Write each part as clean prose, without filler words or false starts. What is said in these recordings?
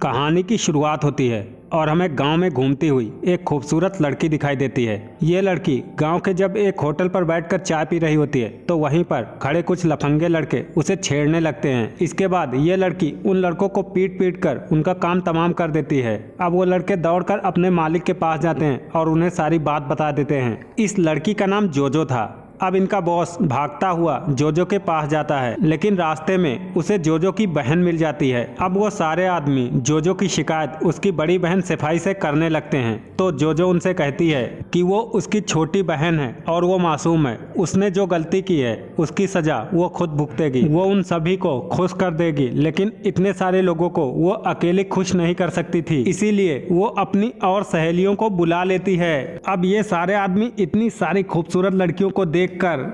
कहानी की शुरुआत होती है और हमें गांव में घूमती हुई एक खूबसूरत लड़की दिखाई देती है। ये लड़की गांव के जब एक होटल पर बैठकर चाय पी रही होती है तो वहीं पर खड़े कुछ लफंगे लड़के उसे छेड़ने लगते हैं। इसके बाद ये लड़की उन लड़कों को पीट पीट कर उनका काम तमाम कर देती है। अब वो लड़के दौड़कर अपने मालिक के पास जाते हैं और उन्हें सारी बात बता देते हैं। इस लड़की का नाम जोजो था। अब इनका बॉस भागता हुआ जोजो के पास जाता है, लेकिन रास्ते में उसे जोजो की बहन मिल जाती है। अब वो सारे आदमी जोजो की शिकायत उसकी बड़ी बहन सफाई से करने लगते हैं। तो जोजो उनसे कहती है कि वो उसकी छोटी बहन है और वो मासूम है। उसने जो गलती की है उसकी सजा वो खुद भुगतेगी। वो उन सभी को खुश कर देगी, लेकिन इतने सारे लोगों को वो अकेले खुश नहीं कर सकती थी, इसीलिए वो अपनी और सहेलियों को बुला लेती है। अब ये सारे आदमी इतनी सारी खूबसूरत लड़कियों को देखकर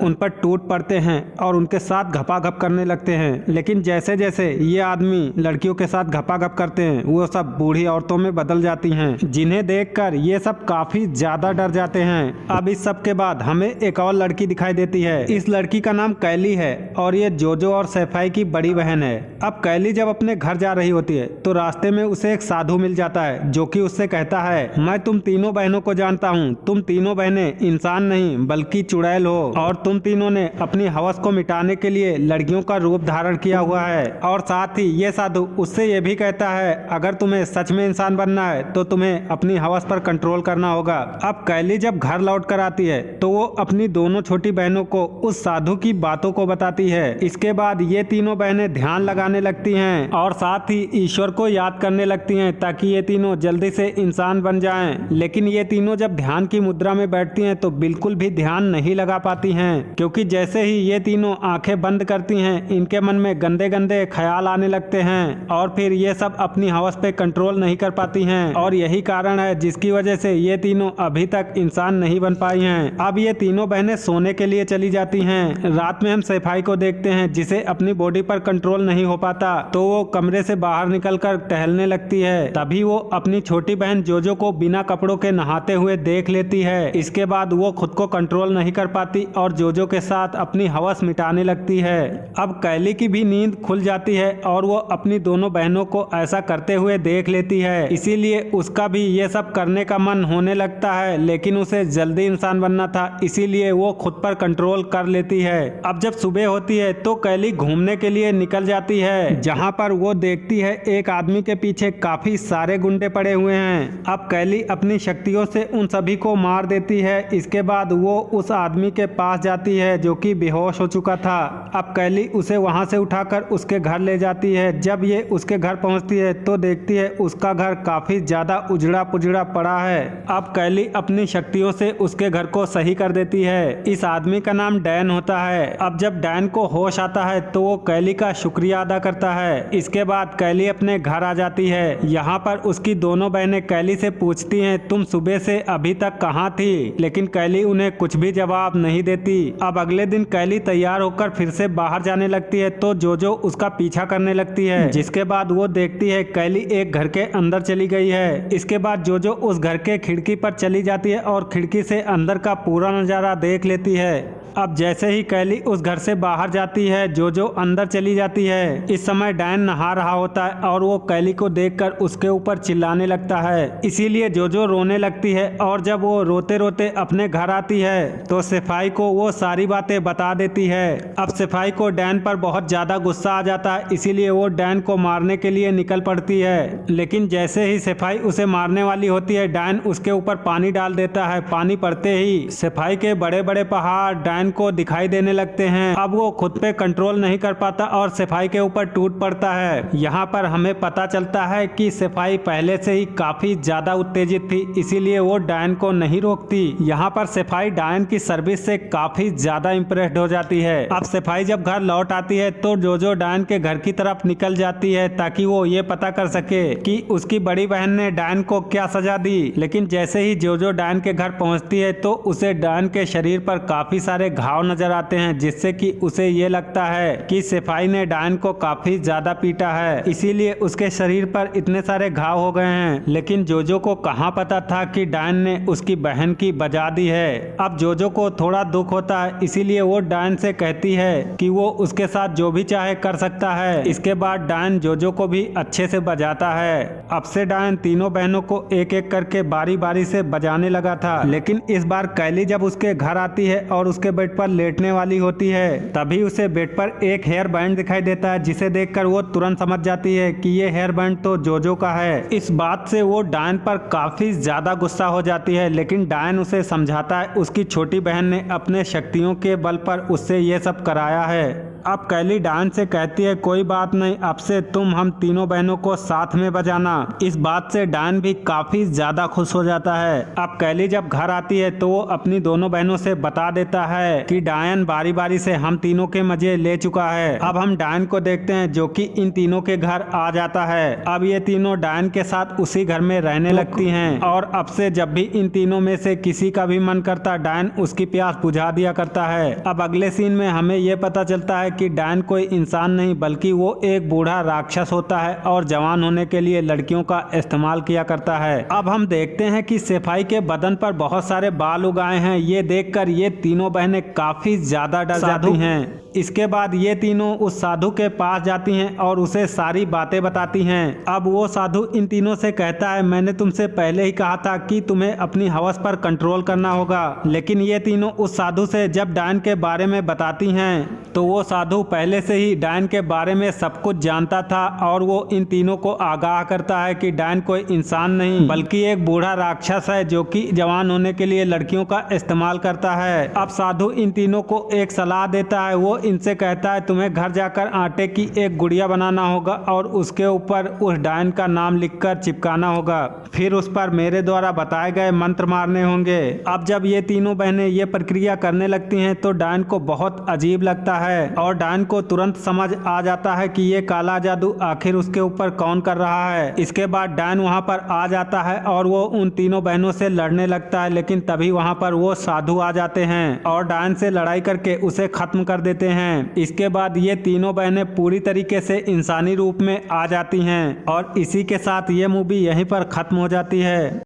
उन पर टूट पड़ते हैं और उनके साथ घपाघप करने लगते हैं। लेकिन जैसे जैसे ये आदमी लड़कियों के साथ घपाघप करते हैं वो सब बूढ़ी औरतों में बदल जाती हैं, जिन्हें देखकर ये सब काफी ज्यादा डर जाते हैं। अब इस सब के बाद हमें एक और लड़की दिखाई देती है। इस लड़की का नाम कैली है और ये जोजो और सैफाई की बड़ी बहन है। अब कैली जब अपने घर जा रही होती है तो रास्ते में उसे एक साधु मिल जाता है जो कि उससे कहता है, मैं तुम तीनों बहनों को जानता हूँ। तुम तीनों बहनें इंसान नहीं बल्कि चुड़ैल हो और तुम तीनों ने अपनी हवस को मिटाने के लिए लड़कियों का रूप धारण किया हुआ है। और साथ ही ये साधु उससे ये भी कहता है, अगर तुम्हें सच में इंसान बनना है तो तुम्हें अपनी हवस पर कंट्रोल करना होगा। अब कैली जब घर लौट कर आती है तो वो अपनी दोनों छोटी बहनों को उस साधु की बातों को बताती है। इसके बाद ये तीनों बहनें ध्यान लगाने लगती हैं और साथ ही ईश्वर को याद करने लगती हैं ताकि ये तीनों जल्दी से इंसान बन जाएं। लेकिन ये तीनों जब ध्यान की मुद्रा में बैठती हैं तो बिल्कुल भी ध्यान नहीं लगा पाती हैं, क्योंकि जैसे ही ये तीनों आंखें बंद करती हैं इनके मन में गंदे गंदे ख्याल आने लगते हैं और फिर ये सब अपनी हवस पे कंट्रोल नहीं कर पाती हैं। और यही कारण है जिसकी वजह से ये तीनों अभी तक इंसान नहीं बन पाई हैं। अब ये तीनों बहनें सोने के लिए चली जाती हैं। रात में हम सैफाई को देखते हैं जिसे अपनी बॉडी पर कंट्रोल नहीं हो पाता, तो वो कमरे से बाहर निकलकर टहलने लगती है। तभी वो अपनी छोटी बहन जोजो को बिना कपड़ों के नहाते हुए देख लेती है। इसके बाद वो खुद को कंट्रोल नहीं कर पाती और जोजो के साथ अपनी हवस मिटाने लगती है। अब कैली की भी नींद खुल जाती है और वो अपनी दोनों बहनों को ऐसा करते हुए देख लेती है, इसीलिए उसका भी ये सब करने का मन होने लगता है। लेकिन उसे जल्दी इंसान बनना था, इसीलिए वो खुद पर कंट्रोल कर लेती है। अब जब सुबह होती है तो कैली घूमने के लिए निकल जाती है, जहाँ पर वो देखती है एक आदमी के पीछे काफी सारे गुंडे पड़े हुए हैं। अब कैली अपनी शक्तियों से उन सभी को मार देती है। इसके बाद वो उस आदमी के पास जाती है जो कि बेहोश हो चुका था। अब कैली उसे वहां से उठाकर उसके घर ले जाती है। जब ये उसके घर पहुंचती है तो देखती है उसका घर काफी ज्यादा उजड़ा पुजड़ा पड़ा है। अब कैली अपनी शक्तियों से उसके घर को सही कर देती है। इस आदमी का नाम डैन होता है। अब जब डैन को होश आता है तो वो कैली का शुक्रिया अदा करता है। इसके बाद कैली अपने घर आ जाती है। यहाँ पर उसकी दोनों बहनें कैली से पूछती हैं, तुम सुबह से अभी तक कहाँ थी? लेकिन कैली उन्हें कुछ भी जवाब नहीं देती। अब अगले दिन कैली तैयार होकर फिर से बाहर जाने लगती है तो जोजो उसका पीछा करने लगती है। जिसके बाद वो देखती है कैली एक घर के अंदर चली गई है। इसके बाद जोजो उस घर के खिड़की पर चली जाती है और खिड़की से अंदर का पूरा नज़ारा देख लेती है। अब जैसे ही कैली उस घर से बाहर जाती है जोजो अंदर चली जाती है। इस समय डैन नहा रहा होता है और वो कैली को देखकर उसके ऊपर चिल्लाने लगता है, इसीलिए जोजो रोने लगती है। और जब वो रोते रोते अपने घर आती है तो सफाई को वो सारी बातें बता देती है। अब सफाई को डैन पर बहुत ज्यादा गुस्सा आ जाता है, इसीलिए वो डैन को मारने के लिए निकल पड़ती है। लेकिन जैसे ही सफाई उसे मारने वाली होती है डैन उसके ऊपर पानी डाल देता है। पानी पड़ते ही सफाई के बड़े बड़े पहाड़ डैन को दिखाई देने लगते हैं। अब वो खुद पे कंट्रोल नहीं कर पाता और सफाई के ऊपर टूट पड़ता है। यहाँ पर हमें पता चलता है कि सफाई पहले से ही काफी ज्यादा उत्तेजित थी, इसीलिए वो डैन को नहीं रोकती। यहाँ पर सफाई डैन की सर्विस से काफी ज्यादा इम्प्रेस्ड हो जाती है। अब सफाई जब घर लौट आती है तो जोजो डैन के घर की तरफ निकल जाती है ताकि वो ये पता कर सके कि उसकी बड़ी बहन ने डैन को क्या सजा दी। लेकिन जैसे ही जोजो डैन के घर पहुंचती है तो उसे डैन के शरीर पर काफी सारे घाव नजर आते हैं, जिससे कि उसे ये लगता है कि सिपाही ने डायन को काफी ज्यादा पीटा है, इसीलिए उसके शरीर पर इतने सारे घाव हो गए हैं। लेकिन जोजो को कहाँ पता था कि डायन ने उसकी बहन की बजा दी है। अब जोजो को थोड़ा दुख होता है, इसीलिए वो डायन से कहती है कि वो उसके साथ जो भी चाहे कर सकता है। इसके बाद डायन जोजो को भी अच्छे से बजाता है। अब से डायन तीनों बहनों को एक एक करके बारी बारी से बजाने लगा था। लेकिन इस बार कैली जब उसके घर आती है और उसके बेड पर लेटने वाली होती है, तभी उसे बेड पर एक हेयर बैंड दिखाई देता है, जिसे देखकर वो तुरंत समझ जाती है कि ये हेयर बैंड तो जोजो का है। इस बात से वो डायन पर काफी ज्यादा गुस्सा हो जाती है, लेकिन डायन उसे समझाता है उसकी छोटी बहन ने अपने शक्तियों के बल पर उससे ये सब कराया है। अब कैली डायन से कहती है कोई बात नहीं, अब से तुम हम तीनों बहनों को साथ में बजाना। इस बात से डायन भी काफी ज्यादा खुश हो जाता है। अब कैली जब घर आती है तो वो अपनी दोनों बहनों से बता देता है कि डायन बारी बारी से हम तीनों के मजे ले चुका है। अब हम डायन को देखते हैं जो कि इन तीनों के घर आ जाता है। अब ये तीनों डायन के साथ उसी घर में रहने लगती हैं और अब से जब भी इन तीनों में से किसी का भी मन करता डायन उसकी प्यास बुझा दिया करता है। अब अगले सीन में हमें ये पता चलता है कि डायन कोई इंसान नहीं बल्कि वो एक बूढ़ा राक्षस होता है और जवान होने के लिए लड़कियों का इस्तेमाल किया करता है। अब हम देखते हैं कि सिपाही के बदन पर बहुत सारे बाल उगाए हैं। ये देखकर ये तीनों बहनें काफी ज्यादा डर जाती हैं। इसके बाद ये तीनों उस साधु के पास जाती हैं और उसे सारी बातें बताती हैं। अब वो साधु इन तीनों से कहता है मैंने तुमसे पहले ही कहा था कि तुम्हें अपनी हवस पर कंट्रोल करना होगा। लेकिन ये तीनों उस साधु से जब डायन के बारे में बताती हैं तो वो साधु पहले से ही डायन के बारे में सब कुछ जानता था और वो इन तीनों को आगाह करता है कि डायन कोई इंसान नहीं बल्कि एक बूढ़ा राक्षस है जो कि जवान होने के लिए लड़कियों का इस्तेमाल करता है। अब साधु इन तीनों को एक सलाह देता है। वो इनसे कहता है तुम्हें घर जाकर आटे की एक गुड़िया बनाना होगा और उसके ऊपर उस डायन का नाम लिखकर चिपकाना होगा, फिर उस पर मेरे द्वारा बताए गए मंत्र मारने होंगे। अब जब ये तीनों बहनें ये प्रक्रिया करने लगती हैं तो डायन को बहुत अजीब लगता है और डायन को तुरंत समझ आ जाता है कि ये काला जादू आखिर उसके ऊपर कौन कर रहा है। इसके बाद डायन वहां पर आ जाता है और वो उन तीनों बहनों से लड़ने लगता है, लेकिन तभी वहां पर वो साधु आ जाते हैं और डायन से लड़ाई करके उसे खत्म कर देते हैं। इसके बाद ये तीनों बहनें पूरी तरीके से इंसानी रूप में आ जाती हैं और इसी के साथ ये मूवी यहीं पर खत्म हो जाती है।